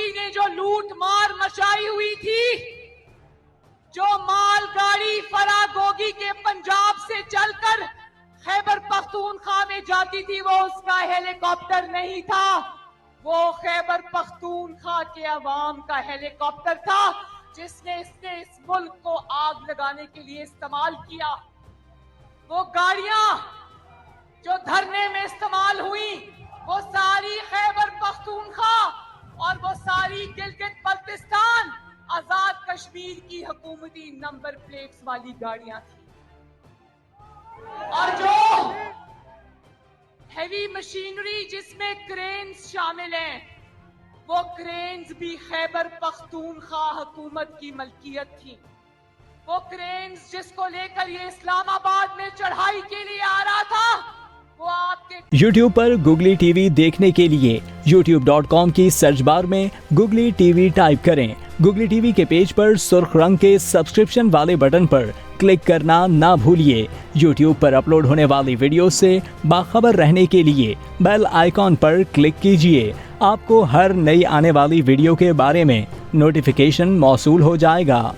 گوگی نے جو لوٹ مار مچائی ہوئی تھی، جو مال گاڑی فرا گوگی کے پنجاب سے چل کر خیبر پختونخوا میں جاتی تھی، وہ اس کا ہیلی کاپٹر نہیں تھا، وہ خیبر پختونخوا کے عوام کا ہیلی کاپٹر تھا جس نے اس ملک کو آگ لگانے کے لیے استعمال کیا۔ وہ گاڑیاں جو دھرنے میں استعمال ہوئی وہ ساری خیبر پختونخوا اور وہ ساری گلگت بلتستان آزاد کشمیر کی حکومتی نمبر پلیٹس والی گاڑیاں تھیں، اور جو ہیوی مشینری جس میں کرینز شامل ہیں، وہ کرینز بھی خیبر پختونخوا حکومت کی ملکیت تھی۔ وہ کرینز جس کو لے کر یہ اسلام آباد میں چڑھائی کے لیے آ رہا تھا، وہ آپ کے یوٹیوب پر گوگلی ٹی وی دیکھنے کے لیے youtube.com کی سرچ بار میں گوگلی ٹی وی ٹائپ کریں۔ گوگلی ٹی وی کے پیج پر سرخ رنگ کے سبسکرپشن والے بٹن پر کلک کرنا نہ بھولیے۔ یوٹیوب پر اپلوڈ ہونے والی ویڈیو سے باخبر رہنے کے لیے بیل آئیکن پر کلک کیجیے۔ آپ کو ہر نئی آنے والی ویڈیو کے بارے میں نوٹیفیکیشن موصول ہو جائے گا۔